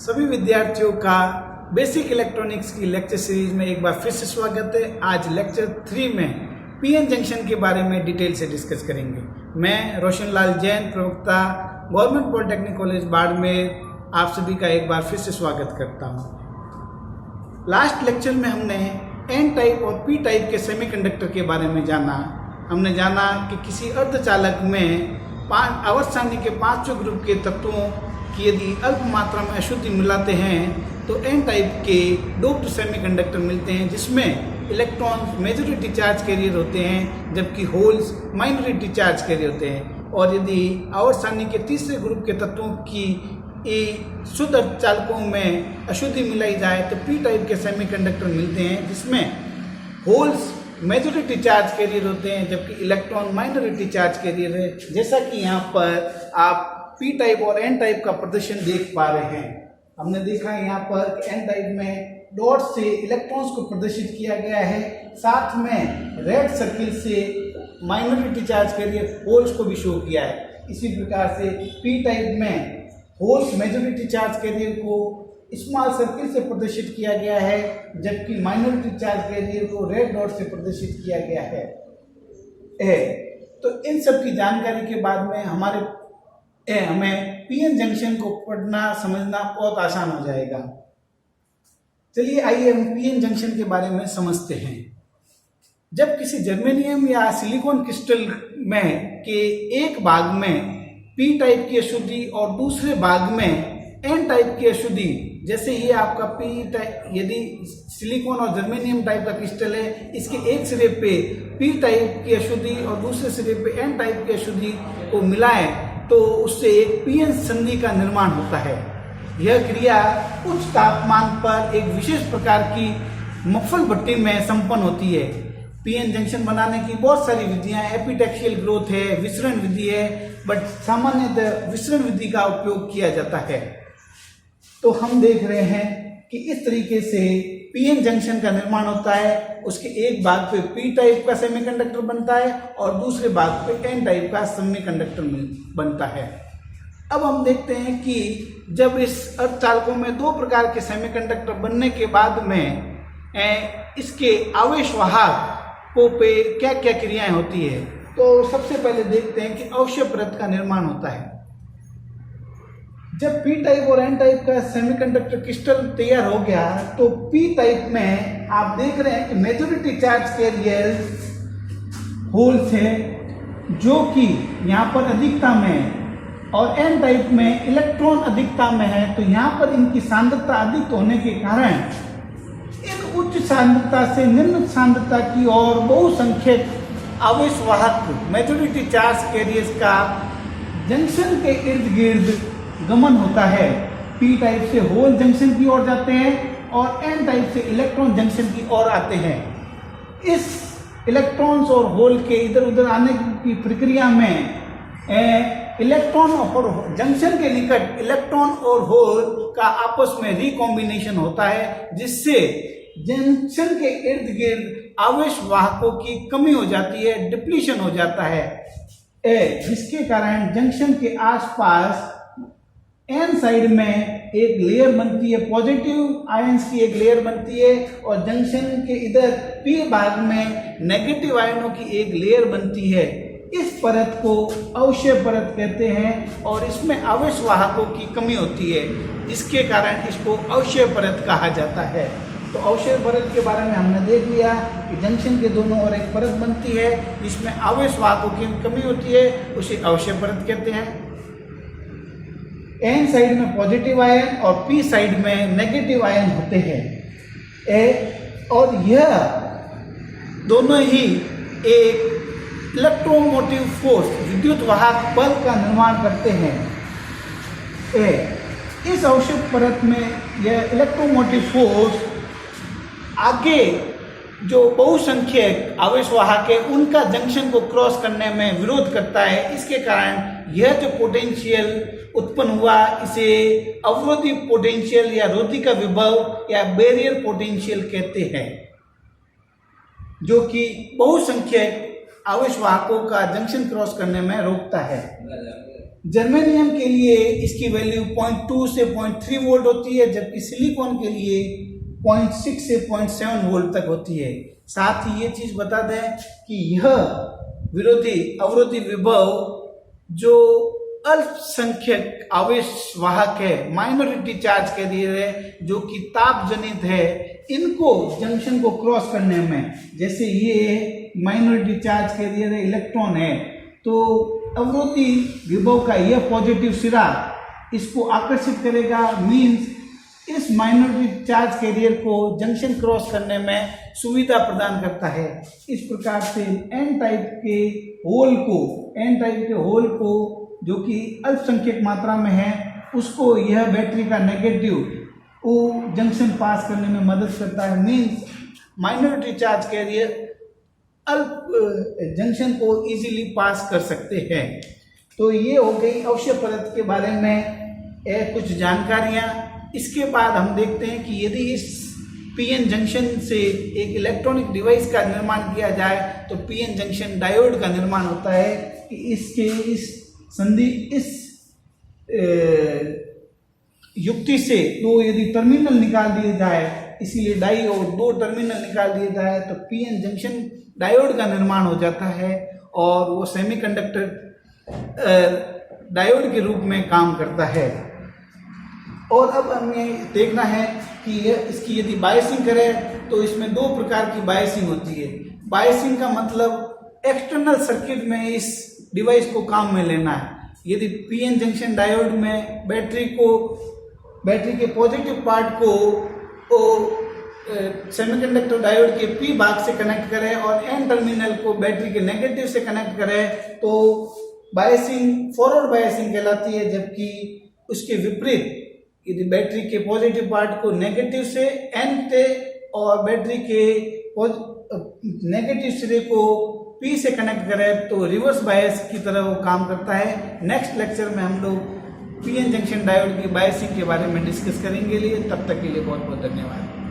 सभी विद्यार्थियों का बेसिक इलेक्ट्रॉनिक्स की लेक्चर सीरीज में एक बार फिर से स्वागत है। आज लेक्चर 3 में पीएन जंक्शन के बारे में डिटेल से डिस्कस करेंगे। मैं रोशन लाल जैन, प्रवक्ता, गवर्नमेंट पॉलिटेक्निक कॉलेज बाड़मेर, आप सभी का एक बार फिर से स्वागत करता हूं। लास्ट लेक्चर में हमने एन टाइप और पी टाइप के सेमीकंडक्टर के बारे में जाना। हमने जाना कि किसी अर्धचालक में आवर्त सारणी के पांचों ग्रुप के तत्वों की यदि अल्प मात्रा में अशुद्धि मिलाते हैं तो एन टाइप के डोप्ड सेमीकंडक्टर मिलते हैं, जिसमें इलेक्ट्रॉन्स मेजॉरिटी चार्ज कैरियर होते हैं जबकि होल्स माइनॉरिटी चार्ज कैरियर होते हैं। और यदि आवर्त सारणी के तीसरे ग्रुप के तत्वों की शुद्ध अर्धचालकों में अशुद्धि मिलाई जाए तो पी टाइप के सेमीकंडक्टर मिलते हैं, जिसमें होल्स मेजॉरिटी चार्ज कैरियर होते हैं जबकि इलेक्ट्रॉन माइनॉरिटी चार्ज कैरियर है। जैसा कि यहाँ पर आप पी टाइप और एन टाइप का प्रदर्शन देख पा रहे हैं। हमने देखा है यहाँ पर एन टाइप में डॉट से इलेक्ट्रॉन्स को प्रदर्शित किया गया है, साथ में रेड सर्किल से माइनॉरिटी चार्ज कैरियर होल्स को भी शो किया है। इसी प्रकार से पी टाइप में होल्स मेजॉरिटी चार्ज कैरियर को स्मॉल सर्किल से प्रदर्शित किया गया है जबकि माइनॉरिटी चार्ज कैरियर को रेड डॉट से प्रदर्शित किया गया है। तो इन सब की जानकारी के बाद में हमें पीएन जंक्शन को पढ़ना समझना बहुत आसान हो जाएगा। चलिए आइए हम पीएन जंक्शन के बारे में समझते हैं। जब किसी जर्मेनियम या सिलिकॉन क्रिस्टल में के एक भाग में पी टाइप की अशुद्धि और दूसरे भाग में एन टाइप की अशुद्धि, जैसे ये आपका पी टाइप, यदि सिलिकॉन और जर्मेनियम टाइप का क्रिस्टल है, इसके एक सिरे पे पी टाइप की अशुद्धि और दूसरे सिरे पे एन टाइप की अशुद्धि को मिलाएं तो उससे एक पीएन संधि का निर्माण होता है। यह क्रिया उच्च तापमान पर एक विशेष प्रकार की मफल भट्टी में संपन्न होती है। पीएन जंक्शन बनाने की बहुत सारी विधियां, एपिटैक्सियल ग्रोथ है, विसरण विधि है, बट सामान्यतः विसरण विधि का उपयोग किया जाता है। तो हम देख रहे हैं कि इस तरीके से पीएन जंक्शन का निर्माण होता है। उसके एक भाग पे पी टाइप का सेमीकंडक्टर बनता है और दूसरे भाग पे एन टाइप का सेमीकंडक्टर बनता है। अब हम देखते हैं कि जब इस अर्धचालकों में दो प्रकार के सेमीकंडक्टर बनने के बाद में इसके आवेश वाहकों पे क्या क्या क्रियाएं होती है। तो सबसे पहले देखते हैं कि अवक्षय परत का निर्माण होता है। जब पी टाइप और एन टाइप का सेमीकंडक्टर क्रिस्टल तैयार हो गया तो पी टाइप में आप देख रहे हैं कि मेजॉरिटी चार्ज कैरियर होल्स है जो कि यहाँ पर अधिकता में है, और एन टाइप में इलेक्ट्रॉन अधिकता में है। तो यहाँ पर इनकी सांद्रता अधिक होने के कारण इन उच्च सांद्रता से निम्न सांद्रता की ओर बहुसंख्यक आवेश वाहक मेजॉरिटी चार्ज कैरियर्स का जंक्शन के इर्द गिर्द गमन होता है। पी टाइप से होल जंक्शन की ओर जाते हैं और एन टाइप से इलेक्ट्रॉन जंक्शन की ओर आते हैं। इस इलेक्ट्रॉन्स और होल के इधर उधर आने की प्रक्रिया में इलेक्ट्रॉन और जंक्शन के निकट इलेक्ट्रॉन और होल का आपस में रिकॉम्बिनेशन होता है, जिससे जंक्शन के इर्द गिर्द आवेश वाहकों की कमी हो जाती है, डिप्लीशन हो जाता है, जिसके कारण जंक्शन के आसपास एन साइड में एक लेयर बनती है, पॉजिटिव आयंस की एक लेयर बनती है, और जंक्शन के इधर पी भाग में नेगेटिव आयनों की एक लेयर बनती है। इस परत को अवक्षय परत कहते हैं और इसमें आवेश वाहकों की कमी होती है, जिसके कारण इसको अवक्षय परत कहा जाता है। तो अवक्षय परत के बारे में हमने देख लिया कि जंक्शन के दोनों ओर एक परत बनती है जिसमें आवेश वाहकों की कमी होती है, उसे अवक्षय परत कहते हैं। एन साइड में पॉजिटिव आयन और पी साइड में नेगेटिव आयन होते हैं, और यह दोनों ही एक इलेक्ट्रोमोटिव फोर्स, विद्युत वाहक बल का निर्माण करते हैं। इस अवक्षय परत में यह इलेक्ट्रोमोटिव फोर्स आगे जो बहुसंख्यक आवेश वाहक है उनका जंक्शन को क्रॉस करने में विरोध करता है। इसके कारण यह जो पोटेंशियल उत्पन्न हुआ इसे अवरोधी पोटेंशियल या रोधी का विभव या बैरियर पोटेंशियल कहते हैं, जो कि बहुसंख्यक आवेश वाहकों का जंक्शन क्रॉस करने में रोकता है। जर्मेनियम के लिए इसकी वैल्यू 0.2 से 0.3 वोल्ट होती है, जबकि सिलिकॉन के लिए 0.6 से 0.7 वोल्ट तक होती है। साथ ही ये चीज बता दें कि यह अवरोधी विभव जो अल्पसंख्यक आवेश वाहक है, माइनॉरिटी चार्ज कैरियर है, जो कि ताप जनित है, इनको जंक्शन को क्रॉस करने में, जैसे ये माइनॉरिटी चार्ज कैरियर है, इलेक्ट्रॉन है, तो अवरोधी विभव का यह पॉजिटिव सिरा इसको आकर्षित करेगा, मीन्स इस माइनॉरिटी चार्ज कैरियर को जंक्शन क्रॉस करने में सुविधा प्रदान करता है। इस प्रकार से एन टाइप के होल को जो कि अल्पसंख्यक मात्रा में है, उसको यह बैटरी का नेगेटिव वो जंक्शन पास करने में मदद करता है। मीन्स माइनॉरिटी चार्ज कैरियर अल्प जंक्शन को इजीली पास कर सकते हैं। तो ये हो गई अवक्षय परत के बारे में कुछ जानकारियाँ। इसके बाद हम देखते हैं कि यदि इस पीएन जंक्शन से एक इलेक्ट्रॉनिक डिवाइस का निर्माण किया जाए तो पीएन जंक्शन डायोड का निर्माण होता है कि इस युक्ति से दो यदि टर्मिनल निकाल दिए जाए, इसीलिए डायोड, दो टर्मिनल निकाल दिए जाए तो पीएन जंक्शन डायोड का निर्माण हो जाता है और वो सेमीकंडक्टर डायोड के रूप में काम करता है। और अब हमें देखना है कि इसकी यदि बायसिंग करें तो इसमें दो प्रकार की बायसिंग होती है। बायसिंग का मतलब एक्सटर्नल सर्किट में इस डिवाइस को काम में लेना है। यदि पीएन जंक्शन डायोड में बैटरी के पॉजिटिव पार्ट को सेमीकंडक्टर डायोड के पी भाग से कनेक्ट करें और एन टर्मिनल को बैटरी के नेगेटिव से कनेक्ट करें तो बायसिंग फॉरवर्ड बायसिंग कहलाती है। जबकि उसके विपरीत यदि बैटरी के पॉजिटिव पार्ट को नेगेटिव से एन से और बैटरी के नेगेटिव सिरे को पी से कनेक्ट करें तो रिवर्स बायस की तरह वो काम करता है। नेक्स्ट लेक्चर में हम लोग पीएन जंक्शन डायोड की बायसिंग के बारे में डिस्कस करेंगे। तब तक के लिए बहुत बहुत धन्यवाद।